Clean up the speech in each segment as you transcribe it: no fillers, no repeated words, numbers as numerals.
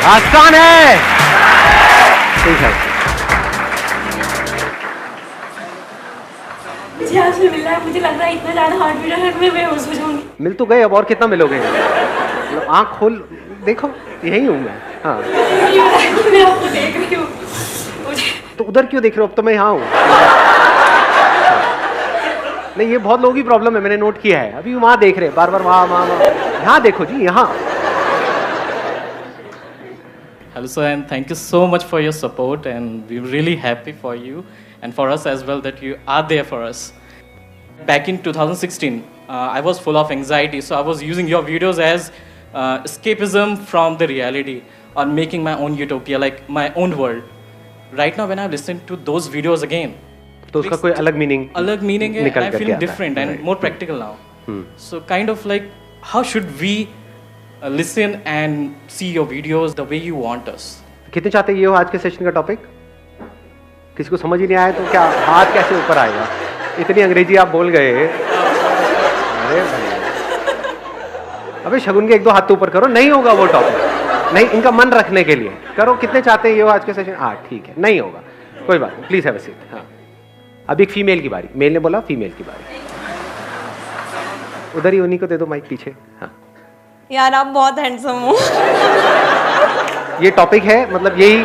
आसान है। ठीक है, मुझे आज भी मिल रहा है, मुझे लग रहा है इतना ज्यादा हार्ट बीट है मैं बेहोश हो जाऊंगी। मिल तो गए, अब और कितना मिलोगे? मतलब आँख खोल देखो, यही हूँ मैं। हाँ, मैं आपको देख रही हूँ, मुझे तो उधर क्यों देख रहे हो? अब तो मैं यहाँ हूँ। नहीं, ये बहुत लोगों की प्रॉब्लम है, मैंने नोट किया है। अभी वहाँ देख रहे हैं, बार बार वहाँ वहाँ वहाँ। यहाँ देखो जी, यहाँ। Hello sir, and thank you so much for your support, and we're really happy for you and for us as well that you are there for us. Back in 2016, I was full of anxiety, so I was using your videos as escapism from the reality or making my own utopia, like my own world. Right now, when I listen to those videos again, तो उसका कोई अलग meaning है, and I'm feeling different and more practical now. So kind of like, how should we listen and see your videos the way you want us? कितने चाहते ये हो आज के सेशन का टॉपिक? किसी को समझ ही नहीं आया तो क्या हाथ कैसे ऊपर आएगा? इतनी अंग्रेजी आप बोल गए। अरे भाई, अबे शगुन के एक दो हाथ तो ऊपर करो, नहीं होगा वो टॉपिक। नहीं, इनका मन रखने के लिए करो। कितने चाहते हैं ये हो आज के सेशन? हाँ ठीक है, नहीं होगा, कोई बात नहीं, प्लीज हैव अ सीट। हाँ, अब एक फीमेल की बारी। मेल ने बोला फीमेल की बारी। उधर ही उन्हीं को दे दो माइक पीछे। हाँ, यार आप बहुत हैंडसम हो। ये टॉपिक है, मतलब यही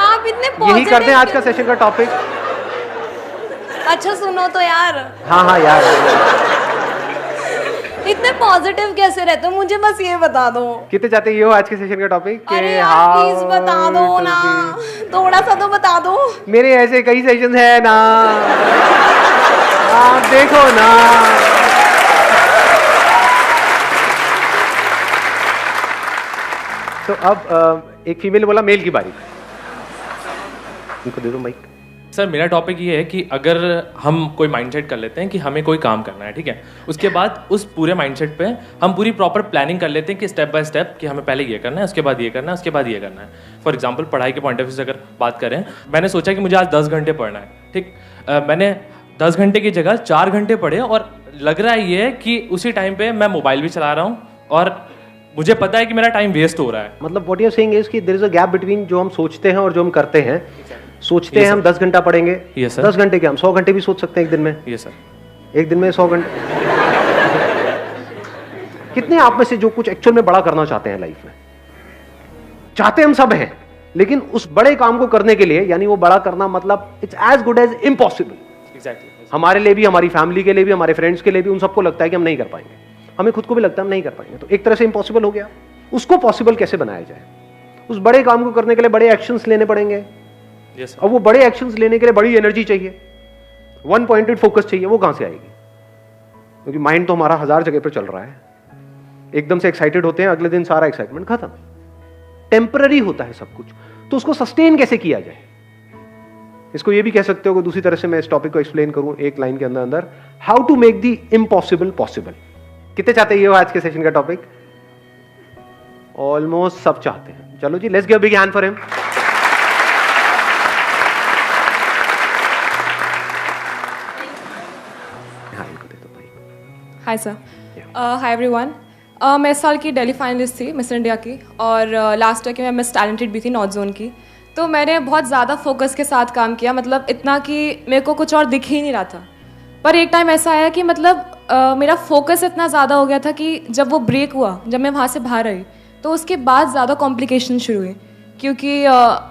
आप इतने यही कर दें आज का सेशन का टॉपिक। अच्छा सुनो तो यार, हाँ हाँ यार, इतने पॉजिटिव कैसे रहते हो? मुझे बस ये बता दो। कितने चाहते ये हो आज के सेशन का टॉपिक? अरे यार प्लीज बता दो ना, थोड़ा सा तो बता दो। मेरे ऐसे कई सेशन है ना, आप देखो ना। तो अब एक फीमेल बोला मेल की बारी। इनको दे दो माइक। सर मेरा टॉपिक ये है कि अगर हम कोई माइंडसेट कर लेते हैं कि हमें कोई काम करना है, ठीक है, उसके बाद उस पूरे माइंडसेट पे हम पूरी प्रॉपर प्लानिंग कर लेते हैं कि स्टेप बाय स्टेप कि हमें पहले ये करना है, उसके बाद ये करना है, उसके बाद ये करना है। फॉर एग्जांपल पढ़ाई के पॉइंट ऑफ व्यू से अगर बात करें, मैंने सोचा कि मुझे आज 10 घंटे पढ़ना है, ठीक। मैंने 10 घंटे की जगह 4 घंटे पढ़े और लग रहा है ये कि उसी टाइम पे मैं मोबाइल भी चला रहा हूँ और मुझे पता है कि मेरा टाइम वेस्ट हो रहा है। मतलब what you are saying is कि there is a gap between जो हम सोचते हैं और जो हम करते हैं। सोचते हैं हम 10 घंटा पढ़ेंगे, 10 घंटे के हम 100 घंटे भी सोच सकते हैं एक दिन में। ये सर, एक दिन में 100 घंटे। कितने आप में से जो कुछ एक्चुअल में बड़ा करना चाहते हैं लाइफ में? चाहते हम सब हैं, लेकिन उस बड़े काम को करने के लिए, यानी वो बड़ा करना मतलब it's as good as impossible. Exactly. हमारे लिए भी, हमारी फैमिली के लिए भी, हमारे फ्रेंड्स के लिए भी, उन सबको लगता है कि हम नहीं कर पाएंगे। हमें खुद को भी लगता है हम नहीं कर पाएंगे, तो एक तरह से इम्पॉसिबल हो गया। उसको पॉसिबल कैसे बनाया जाए? उस बड़े काम को करने के लिए बड़े एक्शंस लेने पड़ेंगे। yes, और वो बड़े एक्शंस लेने के लिए बड़ी एनर्जी चाहिए, वन पॉइंटेड फोकस चाहिए। वो कहां से आएगी? क्योंकि माइंड तो हमारा 1000 जगह पर चल रहा है। एकदम से एक्साइटेड होते हैं, अगले दिन सारा एक्साइटमेंट खत्म। टेम्पररी होता है सब कुछ, तो उसको सस्टेन कैसे किया जाए? इसको ये भी कह सकते हो कि दूसरी तरह से मैं इस टॉपिक को एक्सप्लेन करूं एक लाइन के अंदर अंदर, how to make the impossible possible. कितने चाहते हैं ये हो आज के सेशन का टॉपिक? ऑलमोस्ट सब चाहते हैं। चलो जी, let's give a big hand for him. Hi sir, hi everyone. मैं इस साल की दिल्ली फाइनलिस्ट थी मिस इंडिया की, और लास्ट ईयर की मैं मिस टैलेंटेड भी थी नॉर्थ जोन की। तो मैंने बहुत ज़्यादा फोकस के साथ काम किया, मतलब इतना कि मेरे को कुछ और दिख ही नहीं रहा था। पर एक टाइम ऐसा आया कि मतलब मेरा फोकस इतना ज़्यादा हो गया था कि जब वो ब्रेक हुआ, जब मैं वहाँ से बाहर आई, तो उसके बाद ज़्यादा कॉम्प्लिकेशन शुरू हुई, क्योंकि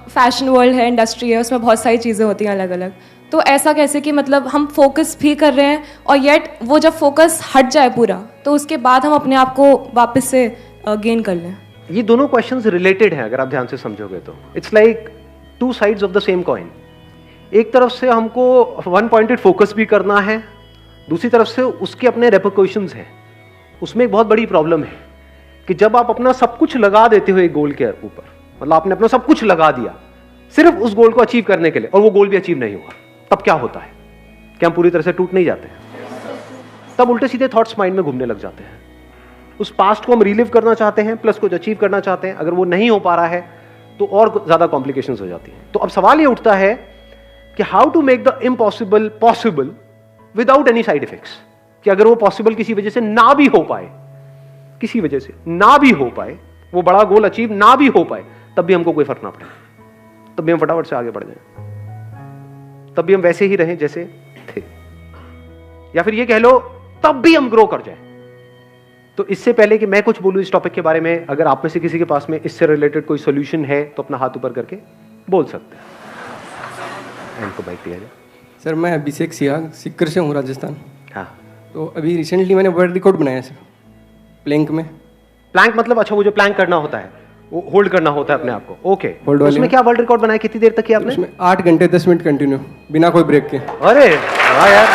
फैशन वर्ल्ड है, इंडस्ट्री है, उसमें बहुत सारी चीज़ें होती हैं अलग अलग। तो ऐसा कैसे कि मतलब हम फोकस भी कर रहे हैं और येट वो जब फोकस हट जाए पूरा, तो उसके बाद हम अपने आप को वापस से गेन कर लें। ये दोनों क्वेश्चंस रिलेटेड हैं अगर आप ध्यान से समझोगे तो। It's like two sides of the same coin. एक तरफ से हमको वन पॉइंटेड फोकस भी करना है, दूसरी तरफ से उसके अपने रेपरकशंस हैं। उसमें एक बहुत बड़ी प्रॉब्लम है कि जब आप अपना सब कुछ लगा देते हो एक गोल के ऊपर, मतलब आपने अपना सब कुछ लगा दिया सिर्फ उस गोल को अचीव करने के लिए, और वो गोल भी अचीव नहीं हुआ, तब क्या होता है? क्या हम पूरी तरह से टूट नहीं जाते हैं? तब उल्टे सीधे थॉट्स माइंड में घूमने लग जाते हैं। उस पास्ट को हम रिलीव करना चाहते हैं, प्लस कुछ अचीव करना चाहते हैं। अगर वो नहीं हो पा रहा है तो और ज्यादा कॉम्प्लिकेशंस हो जाती हैं। तो अब सवाल ये उठता है कि how to make the impossible possible without any side effects. कि अगर वो पॉसिबल किसी वजह से ना भी हो पाए, किसी वजह से ना भी हो पाए, वो बड़ा गोल अचीव ना भी हो पाए तब भी हमको कोई फर्क ना पड़े, तब भी हम फटाफट से आगे बढ़ जाए, तब भी हम वैसे ही रहें जैसे थे, या फिर ये कह लो तब भी हम ग्रो कर जाए। तो इससे पहले कि मैं कुछ बोलूं इस टॉपिक के बारे में, अगर आप में से किसी के पास में इससे रिलेटेड कोई सॉल्यूशन है तो अपना हाथ ऊपर करके बोल सकते हैं। इनको बाइक दिया जाए। सर मैं अभिषेक सियाग सिक्कर से हूँ, राजस्थान। हाँ, तो अभी रिसेंटली मैंने वर्ल्ड रिकॉर्ड बनाया सर प्लैंक में। प्लैंक मतलब अच्छा वो जो प्लैंक करना होता है, वो होल्ड करना होता है अपने आप को। ओके, Hold वाले उसमें में। क्या वर्ल्ड रिकॉर्ड बनाया, कितनी देर तक किया आपने? उसमें 8 घंटे 10 मिनट कंटिन्यू बिना कोई ब्रेक के। अरे वाह यार,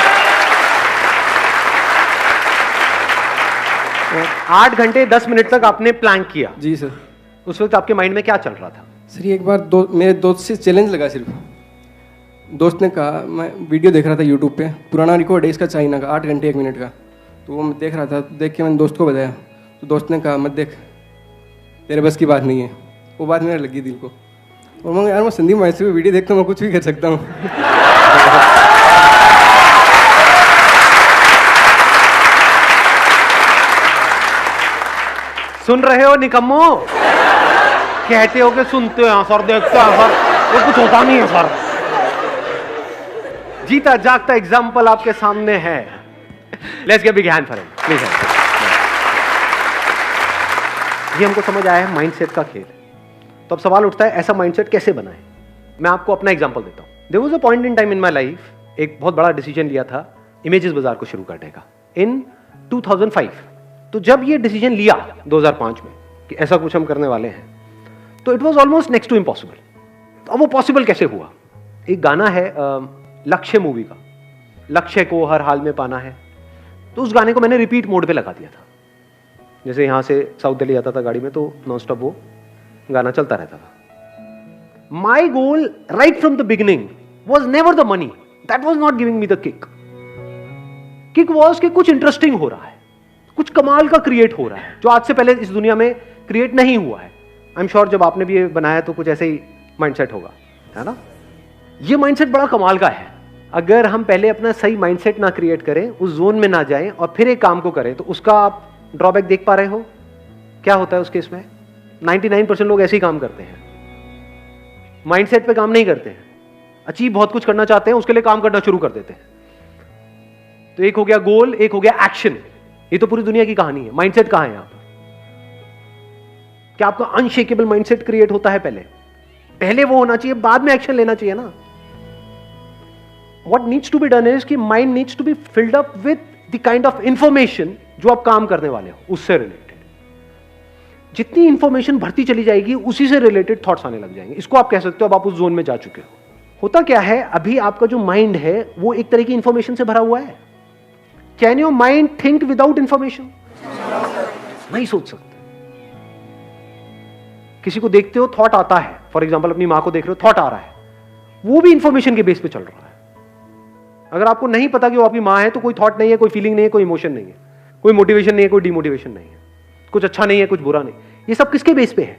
8 घंटे 10 मिनट तक आपने प्लैंक किया। जी सर। उस वक्त आपके माइंड में क्या चल रहा था? सर ये एक बार मेरे दोस्त से चैलेंज लगा, सिर्फ दोस्त ने कहा, मैं वीडियो देख रहा था यूट्यूब पे, पुराना रिकॉर्ड है इसका चाइना का 8 घंटे 1 मिनट का, तो वो मैं देख रहा था, देख के मैंने दोस्त को बताया, तो दोस्त ने कहा मत देख, तेरे बस की बात नहीं है। वो बात मेरे लगी दिल को, और मैं यार मैं संदीप माहेश्वरी की वीडियो देखता हूँ, मैं कुछ भी कर सकता हूँ। सुन रहे हो निकम्मो? कहते हो कि सुनते हैं सर, देखते हैं सर, वो कुछ होता नहीं है सर। जीता जागता एग्जाम्पल आपके सामने है। Let's give big hand for him please. ये हमको समझ आया है माइंडसेट का खेल। तो अब सवाल उठता है ऐसा माइंडसेट कैसे बनाएं? मैं आपको अपना एग्जांपल देता हूं। There was a point in time in my life, एक बहुत बड़ा डिसीजन लिया था इमेजेस बाजार को शुरू करने का इन 2005। तो जब ये डिसीजन लिया 2005 में कि ऐसा कुछ हम करने वाले हैं, तो it was almost next to impossible. तो अब वो पॉसिबल कैसे हुआ? एक गाना है लक्ष्य मूवी का, लक्ष्य को हर हाल में पाना है। तो उस गाने को मैंने रिपीट मोड पे लगा दिया था। जैसे यहां से साउथ दिल्ली आता था गाड़ी में, तो नॉन स्टॉप वो गाना चलता रहता था। My goal right from the beginning was never the money, that was not giving me the kick. Kick was कि कुछ इंटरेस्टिंग हो रहा है, कुछ कमाल का क्रिएट हो रहा है जो आज से पहले इस दुनिया में क्रिएट नहीं हुआ है। आई एम श्योर जब आपने भी ये बनाया तो कुछ ऐसे ही माइंडसेट होगा, है ना? ये माइंडसेट बड़ा कमाल का है। अगर हम पहले अपना सही माइंडसेट ना क्रिएट करें, उस जोन में ना जाएं और फिर एक काम को करें, तो उसका आप ड्रॉबैक देख पा रहे हो क्या होता है उस केस में? 99% लोग ऐसे ही काम करते हैं, माइंडसेट पे काम नहीं करते हैं। अचीव बहुत कुछ करना चाहते हैं, उसके लिए काम करना शुरू कर देते हैं। तो एक हो गया गोल, एक हो गया एक्शन। ये तो पूरी दुनिया की कहानी है। माइंडसेट कहां है यहां पर? क्या आपका अनशेकेबल माइंडसेट क्रिएट होता है पहले वो होना चाहिए, बाद में एक्शन लेना चाहिए ना। What needs to be done is कि mind needs to be filled up with the kind of information जो आप काम करने वाले हो उससे रिलेटेड। जितनी इंफॉर्मेशन भरती चली जाएगी उसी से रिलेटेड थॉट्स आने लग जाएंगे। इसको आप कह सकते हो अब आप उस जोन में जा चुके हो। होता क्या है, अभी आपका जो माइंड है वो एक तरह की इंफॉर्मेशन से भरा हुआ है। Can your mind think without information? नहीं सोच सकते। किसी को देखते हो, थॉट आता है, फॉर एग्जाम्पल अपनी मां को देख रहे हो, थॉट आ रहा है, वो भी इंफॉर्मेशन के बेस पे चल रहा है। अगर आपको नहीं पता कि वो आपकी मां है तो कोई थॉट नहीं है, कोई फीलिंग नहीं है, कोई इमोशन नहीं है, कोई मोटिवेशन नहीं है, कोई डिमोटिवेशन नहीं है, कुछ अच्छा नहीं है, कुछ बुरा नहीं। ये सब किसके बेस पे है?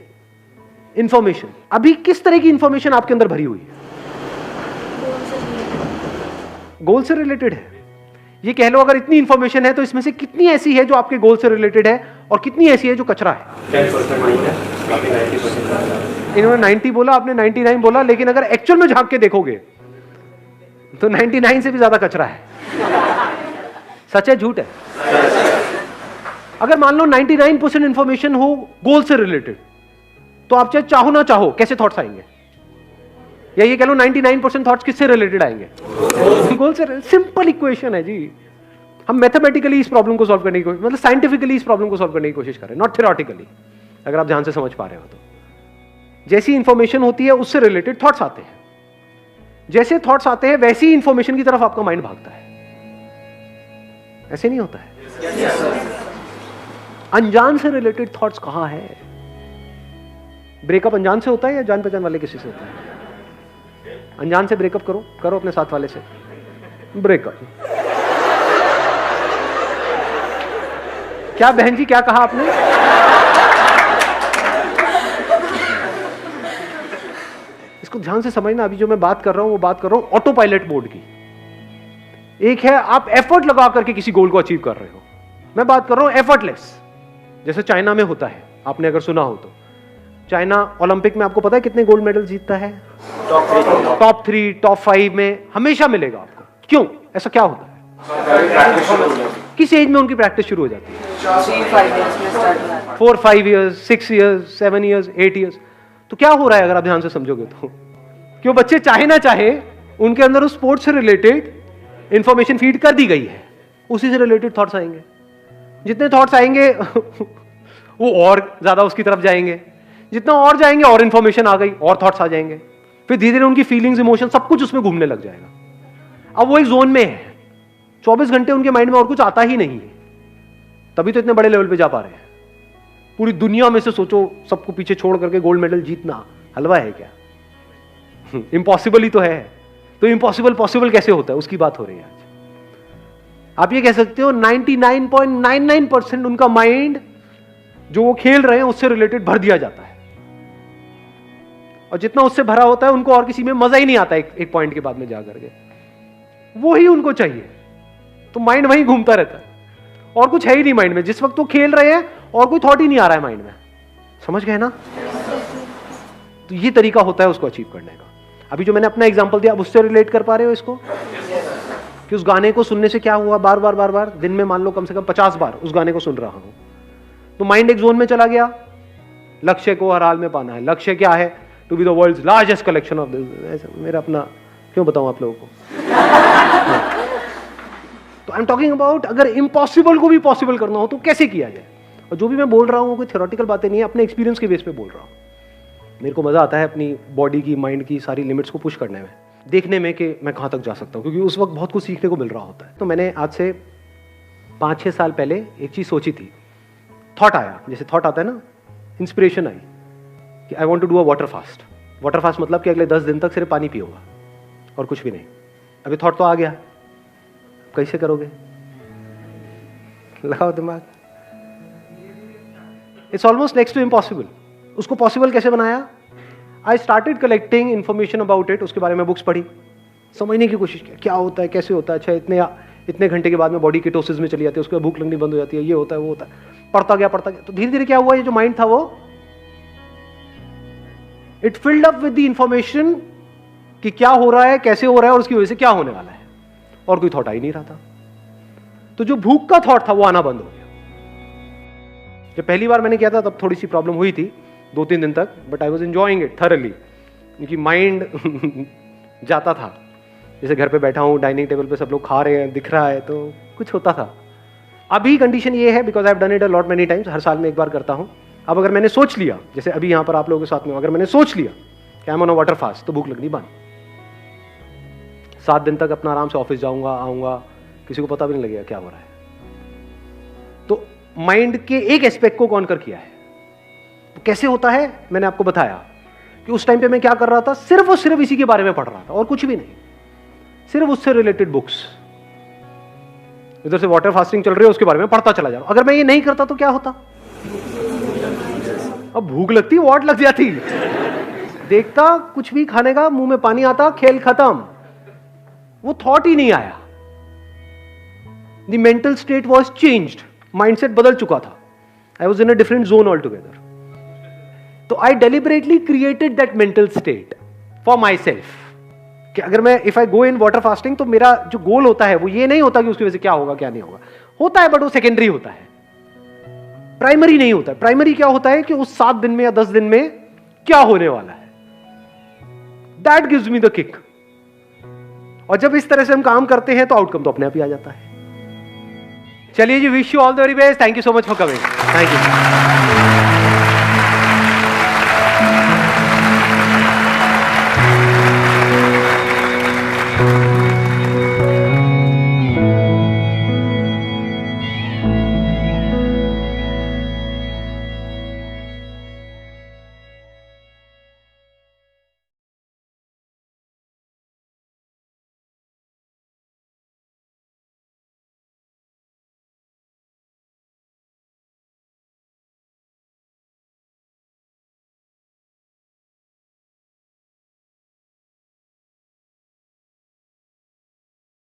इंफॉर्मेशन। अभी किस तरह की इंफॉर्मेशन आपके अंदर भरी हुई है? गोल से रिलेटेड है। ये कह लो अगर इतनी इंफॉर्मेशन है तो इसमें से कितनी ऐसी है जो आपके गोल से रिलेटेड है और कितनी ऐसी है जो कचरा है? 10% है, 90%। इन्होंने 90 बोला, आपने 99 बोला, लेकिन अगर एक्चुअल में झांक के देखोगे तो 99 से भी ज्यादा कचरा है। सच है झूठ है? अगर मान लो 99% इंफॉर्मेशन हो गोल से रिलेटेड, तो आप चाहे चाहो ना चाहो कैसे थॉट्स आएंगे? या ये कह लो 99% थॉट्स किससे रिलेटेड आएंगे? गोल से। सिंपल इक्वेशन है जी। हम मैथमेटिकली इस प्रॉब्लम को सॉल्व करने की कोशिश, मतलब साइंटिफिकली इस प्रॉब्लम को सॉल्व करने की कोशिश कर रहे हैं, नॉट थ्योरेटिकली। अगर आप ध्यान से समझ पा रहे हो तो जैसी इंफॉर्मेशन होती है उससे रिलेटेड थॉट्स आते हैं। जैसे थॉट्स आते हैं वैसी इंफॉर्मेशन की तरफ आपका माइंड भागता है। ऐसे नहीं होता है? अनजान से रिलेटेड थॉट्स कहां है? ब्रेकअप अनजान से होता है या जान पहचान वाले किसी से होता है? अनजान से ब्रेकअप करो अपने साथ वाले से ब्रेकअप। क्या बहन जी, क्या कहा आपने? इसको ध्यान से समझना। अभी जो मैं बात कर रहा हूं वो बात कर रहा हूं ऑटो पायलट मोड की। एक है आप एफर्ट लगा करके किसी गोल को अचीव कर रहे हो, मैं बात कर रहा हूं एफर्टलेस, जैसे चाइना में होता है। आपने अगर सुना हो तो। चाइना ओलंपिक में आपको पता है कितने गोल्ड मेडल जीतता है? टॉप 3, टॉप 5 में हमेशा मिलेगा आपको। क्यों? ऐसा क्या होता है? किस एज में उनकी प्रैक्टिस शुरू हो जाती है? 4, 5 ईयर्स, 6 ईयर्स, 7 ईयर्स, 8 ईयर्स। तो क्या हो रहा है अगर आप ध्यान से समझोगे तो? क्यों बच्चे चाहे ना चाहे उनके अंदर उस स्पोर्ट्स से रिलेटेड इंफॉर्मेशन फीड कर दी गई है, उसी से रिलेटेड थॉट्स आएंगे। जितने थॉट्स आएंगे वो और ज्यादा उसकी तरफ जाएंगे, जितना और जाएंगे और इंफॉर्मेशन आ गई और थॉट्स आ जाएंगे, फिर धीरे धीरे उनकी फीलिंग्स, इमोशन सब कुछ उसमें घूमने लग जाएगा। अब वो एक जोन में है, 24 घंटे उनके माइंड में और कुछ आता ही नहीं है, तभी तो इतने बड़े लेवल पे जा पा रहे हैं। पूरी दुनिया में से सोचो सबको पीछे छोड़ करके गोल्ड मेडल जीतना हलवा है क्या? इम्पॉसिबल ही तो है। तो इम्पॉसिबल पॉसिबल कैसे होता है, उसकी बात हो रही है आज। आप ये कह सकते हो 99.99% उनका माइंड जो वो खेल रहे हैं उससे रिलेटेड भर दिया जाता है, और जितना उससे भरा होता है उनको और किसी में मजा ही नहीं आता। एक पॉइंट के बाद में जाकर के वो ही उनको चाहिए, तो माइंड वहीं घूमता रहता है और कुछ है ही नहीं माइंड में। जिस वक्त वो खेल रहे हैं और कोई थॉट ही नहीं आ रहा है माइंड में। समझ गए ना? तो ये तरीका होता है उसको अचीव करने का। अभी जो मैंने अपना एग्जांपल दिया, अब उससे रिलेट कर पा रहे हो इसको? कि उस गाने को सुनने से क्या हुआ, बार बार दिन में मान लो कम से कम 50 बार उस गाने को सुन रहा हूं, तो माइंड एक जोन में चला गया। लक्ष्य को हर हाल में पाना है। लक्ष्य क्या है? To be the world's largest collection of this. मेरा अपना क्यों बताऊं आप लोगों को? तो आई एम टॉकिंग अबाउट अगर इम्पॉसिबल को भी पॉसिबल करना हो तो कैसे किया जाए। और जो भी मैं बोल रहा हूं कोई थ्योरेटिकल बातें नहीं है, अपने एक्सपीरियंस के बेस पे बोल रहा हूं। मेरे को मजा आता है अपनी बॉडी की, माइंड की सारी लिमिट्स को पुश करने में, देखने में कि मैं कहां तक जा सकता हूं, क्योंकि उस वक्त बहुत कुछ सीखने को मिल रहा होता है। तो मैंने आज से 5-6 साल पहले एक चीज सोची थी, थॉट आया, जैसे थॉट आता है ना, इंस्पिरेशन आई कि I want to do a water fast. Water fast मतलब कि अगले 10 दिन तक सिर्फ पानी पीऊंगा और कुछ भी नहीं। अभी थॉट तो आ गया, कैसे करोगे? लगाओ दिमाग। It's almost next to impossible. उसको पॉसिबल कैसे बनाया? I started collecting information about it. उसके बारे में बुक्स पढ़ी, समझने की कोशिश की, क्या होता है, कैसे होता है। अच्छा, इतने घंटे के बाद में बॉडी कीटोसिस में चली जाती है, उसके बाद भूख लगनी बंद हो जाती है, ये होता है, वो होता है। पढ़ता गया। तो धीरे धीरे क्या हुआ, ये जो माइंड था वो it filled up with the information कि क्या हो रहा है, कैसे हो रहा है और उसकी वजह से क्या होने वाला है, और कोई थॉट आ ही नहीं रहा था। तो जो भूख का थॉट था वो आना बंद हो गया। जब पहली बार मैंने किया था तब थोड़ी सी प्रॉब्लम हुई थी 2-3 दिन तक, but I was enjoying it thoroughly, क्योंकि माइंड जाता था। जैसे घर पे बैठा हूँ, डाइनिंग टेबल पे सब लोग खा रहे हैं, दिख रहा है, तो कुछ होता था। अभी कंडीशन ये है, because I have done it a lot many times, हर साल में एक बार करता हूँ। अब अगर मैंने सोच लिया, जैसे अभी यहाँ पर आप लोगों के साथ में, अगर मैंने सोच लिया कि I am on a water fast, तो भूख लगनी बंद। 7 दिन तक अपना आराम से ऑफिस जाऊंगा, आऊंगा, किसी को पता भी नहीं लगेगा क्या हो रहा है। तो माइंड के एक एस्पेक्ट को कॉन्कर किया है। तो कैसे होता है मैंने आपको बताया कि उस टाइम पे मैं क्या कर रहा था, सिर्फ और सिर्फ इसी के बारे में पढ़ रहा था और कुछ भी नहीं, सिर्फ उससे रिलेटेड बुक्स। इधर से वाटर फास्टिंग चल रही है, उसके बारे में पढ़ता चला जा रहा। अगर मैं ये नहीं करता तो क्या होता? अब भूख लगती, वाट लग जाती, देखता कुछ भी खाने का, मुंह में पानी आता, खेल खत्म, वो थॉट ही नहीं आया। The mental state was changed, mindset बदल चुका था। I was in a different zone altogether. तो I deliberately created that mental state for myself, कि अगर मैं if I go in water fasting, तो मेरा जो गोल होता है वो ये नहीं होता कि उसकी वजह से क्या होगा क्या नहीं होगा, होता है बट वो सेकेंडरी होता है, प्राइमरी नहीं होता है। प्राइमरी क्या होता है कि उस 7 दिन में या 10 दिन में क्या होने वाला है, that gives me the kick. और जब इस तरह से हम काम करते हैं तो आउटकम तो अपने आप ही आ जाता है। चलिए जी, wish you all the very best, thank you so much for coming, thank you.